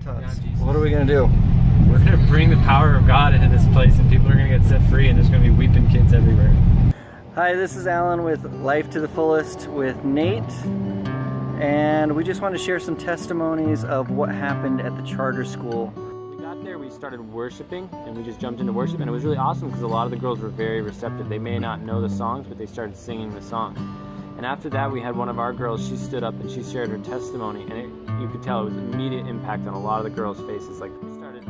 thoughts. Yeah, What are we gonna do? We're going to bring the power of God into this place, and people are going to get set free, and there's going to be weeping kids everywhere. Hi, this is Alan with Life to the Fullest with Nate, and we just want to share some testimonies of what happened at the charter school. When we got there, we started worshiping, and we just jumped into worship, and it was really awesome because a lot of the girls were very receptive. They may not know the songs, but they started singing the song. And after that, we had one of our girls, she stood up and she shared her testimony, and you could tell it was an immediate impact on a lot of the girls' faces. Like,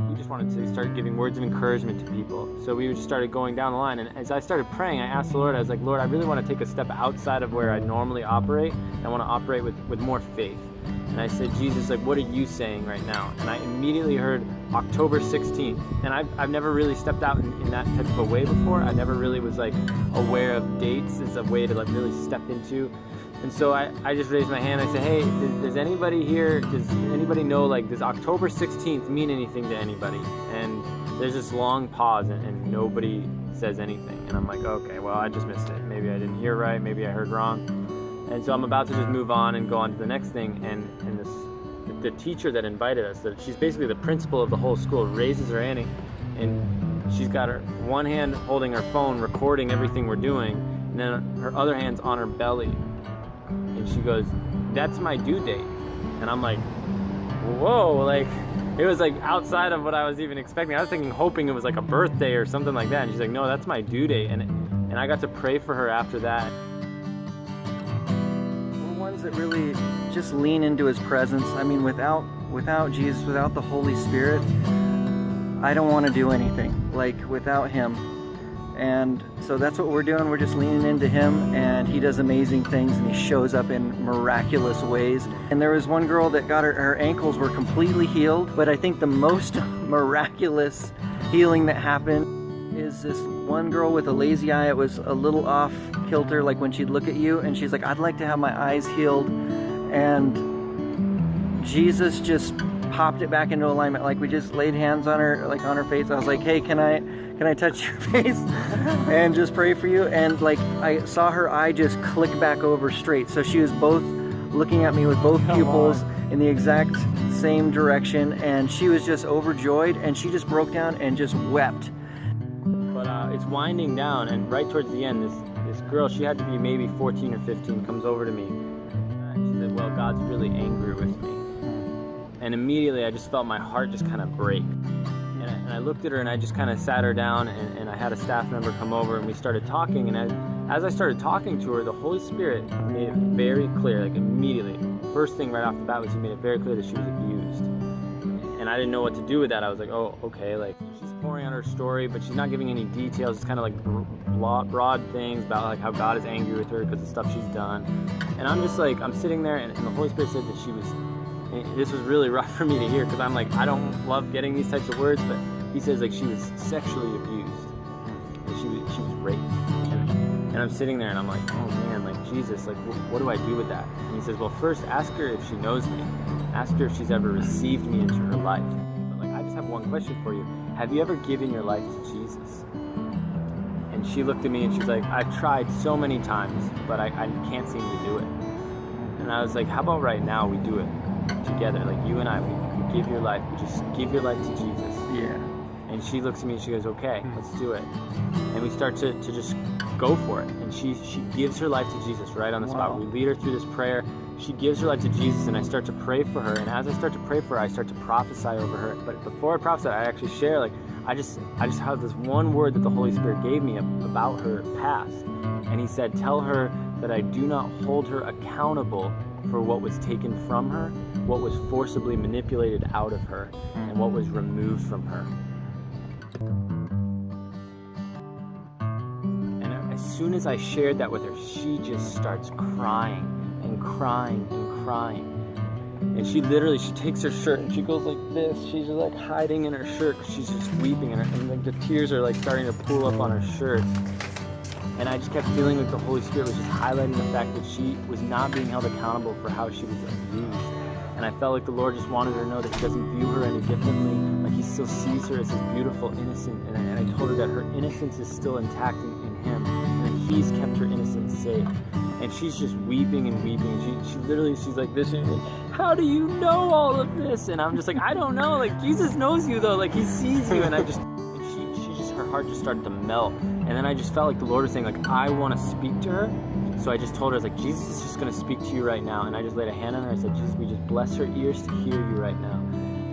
we just wanted to start giving words of encouragement to people. So we just started going down the line, and as I started praying, I asked the Lord, I was like, Lord, I really want to take a step outside of where I normally operate. I want to operate with more faith. And I said, Jesus, like, what are you saying right now? And I immediately heard October 16th. And I've never really stepped out in that type of a way before. I never really was like aware of dates as a way to like really step into. And so I just raised my hand. I said, hey, does anybody here, does anybody know, like, does October 16th mean anything to anybody? And there's this long pause, and nobody says anything. And I'm like, okay, well, I just missed it. Maybe I didn't hear right. Maybe I heard wrong. And so I'm about to just move on and go on to the next thing. And the teacher that invited us, she's basically the principal of the whole school, raises her hand, and she's got her one hand holding her phone, recording everything we're doing, and then her other hand's on her belly. And she goes, that's my due date. And I'm like, whoa, like, it was like outside of what I was even expecting. I was hoping it was like a birthday or something like that. And she's like, no, that's my due date. And I got to pray for her after that. We're ones that really just lean into his presence. I mean, without Jesus, without the Holy Spirit, I don't want to do anything, like, without him. And so that's what we're doing. We're just leaning into him, and he does amazing things, and he shows up in miraculous ways. And there was one girl that got her ankles were completely healed, but I think the most miraculous healing that happened is this one girl with a lazy eye. It was a little off kilter, like when she'd look at you, and she's like, I'd like to have my eyes healed. And Jesus just popped it back into alignment. Like, we just laid hands on her, like on her face. I was like, hey, can I touch your face and just pray for you? And like, I saw her eye just click back over straight. So she was both looking at me with both pupils in the exact same direction, and she was just overjoyed, and she just broke down and just wept. But it's winding down, and right towards the end, this girl, she had to be maybe 14 or 15, comes over to me. And she said, well, God's really angry with me. And immediately I just felt my heart just kind of break. And I looked at her, and I just kind of sat her down, and I had a staff member come over, and we started talking. And as I started talking to her, the Holy Spirit made it very clear, like immediately. First thing right off the bat was he made it very clear that she was abused. And I didn't know what to do with that. I was like, oh, okay, like, she's pouring out her story, but she's not giving any details. It's kind of like broad things about like how God is angry with her because of stuff she's done. And I'm just like, I'm sitting there, and the Holy Spirit said that she was, and this was really rough for me to hear, because I'm like, I don't love getting these types of words, but he says like she was sexually abused, and she was raped. And I'm sitting there, and I'm like, oh man, like, Jesus, like, what do I do with that? And he says, well, first ask her if she knows me. Ask her if she's ever received me into her life. But like, I just have one question for you. Have you ever given your life to Jesus? And she looked at me, and she's like, I've tried so many times, but I can't seem to do it. And I was like, how about right now we do it together, like you and I, we give your life, we just give your life to Jesus. Yeah. And she looks at me, and she goes, okay, let's do it. And we start to just go for it. And she gives her life to Jesus right on the spot. We lead her through this prayer. She gives her life to Jesus, and I start to pray for her. And as I start to pray for her, I start to prophesy over her. But before I prophesy, I actually share, like, I just have this one word that the Holy Spirit gave me about her past. And he said, tell her that I do not hold her accountable for what was taken from her, what was forcibly manipulated out of her, and what was removed from her. And as soon as I shared that with her, she just starts crying and crying and crying. And she takes her shirt, and she goes like this. She's just like hiding in her shirt, 'cause she's just weeping, and like the tears are like starting to pool up on her shirt. And I just kept feeling like the Holy Spirit was just highlighting the fact that she was not being held accountable for how she was abused. And I felt like the Lord just wanted her to know that he doesn't view her any differently. Like, he still sees her as this beautiful, innocent. And I told her that her innocence is still intact in him, and that he's kept her innocence safe. And she's just weeping and weeping. She's like this. how do you know all of this? And I'm just like, I don't know. Like, Jesus knows you though. Like, he sees you. And her heart just started to melt. And then I just felt like the Lord was saying, like, I want to speak to her. So I just told her, I was like, Jesus is just going to speak to you right now. And I just laid a hand on her. I said, Jesus, we just bless her ears to hear you right now.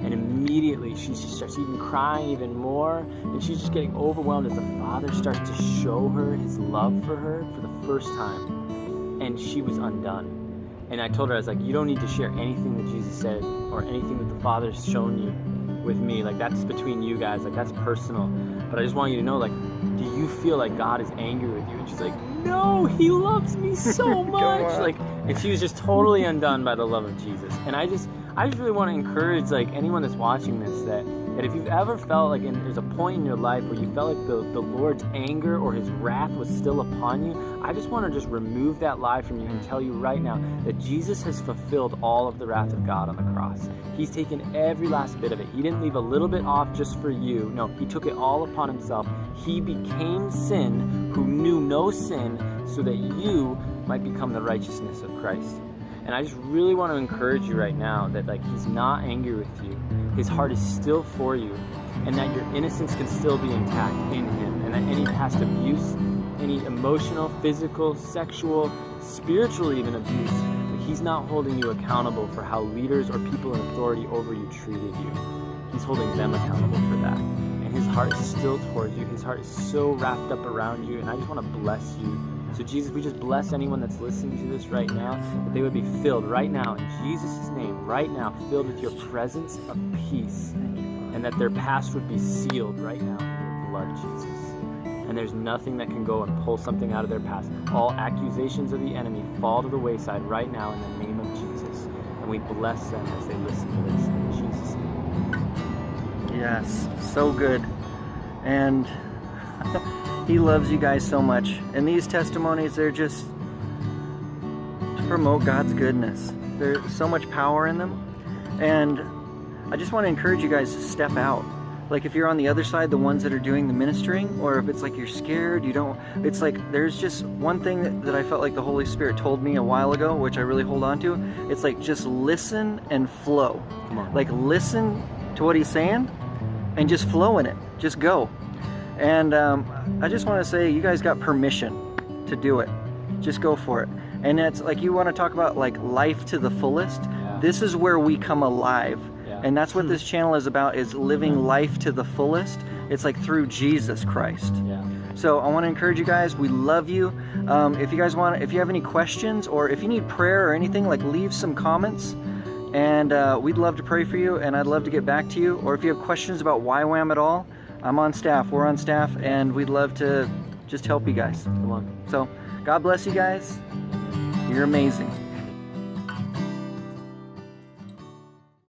And immediately she just starts even crying even more. And she's just getting overwhelmed as the Father starts to show her his love for her for the first time. And she was undone. And I told her, I was like, you don't need to share anything that Jesus said or anything that the Father's shown you with me. Like, that's between you guys. Like, that's personal. But I just want you to know, like, do you feel like God is angry with you? And she's like, no, he loves me so much. Like, and she was just totally undone by the love of Jesus. And I just really want to encourage, like, anyone that's watching this, that if you've ever felt like there's a point in your life where you felt like the Lord's anger or his wrath was still upon you, I just want to just remove that lie from you and tell you right now that Jesus has fulfilled all of the wrath of God on the cross. He's taken every last bit of it. He didn't leave a little bit off just for you. No, he took it all upon himself. He became sin who knew no sin so that you might become the righteousness of Christ. And I just really want to encourage you right now that, like, he's not angry with you. His heart is still for you, and that your innocence can still be intact in him, and that any past abuse, any emotional, physical, sexual, spiritual even abuse, that he's not holding you accountable for how leaders or people in authority over you treated you. He's holding them accountable for that. And his heart is still towards you. His heart is so wrapped up around you, and I just want to bless you. So Jesus, we just bless anyone that's listening to this right now, that they would be filled right now, in Jesus' name, right now, filled with your presence of peace, and that their past would be sealed right now in your blood, Jesus. And there's nothing that can go and pull something out of their past. All accusations of the enemy fall to the wayside right now in the name of Jesus. And we bless them as they listen to this in Jesus' name. Yes, so good. And he loves you guys so much. And these testimonies, they're just to promote God's goodness. There's so much power in them. And I just want to encourage you guys to step out. Like, if you're on the other side, the ones that are doing the ministering, or if it's like you're scared, it's like there's just one thing that I felt like the Holy Spirit told me a while ago, which I really hold on to. It's like, just listen and flow. Come on. Like, listen to what he's saying and just flow in it. Just go. And I just want to say, you guys got permission to do it. Just go for it. And it's like, you want to talk about like life to the fullest. Yeah. This is where we come alive. Yeah. And that's what this channel is about, is living life to the fullest. It's like through Jesus Christ. Yeah. So I want to encourage you guys. We love you. If you guys if you have any questions, or if you need prayer or anything, like, leave some comments. And we'd love to pray for you, and I'd love to get back to you. Or if you have questions about Ywam at all, I'm on staff. We're on staff, and we'd love to just help you guys. Come on. So God bless you guys. You're amazing.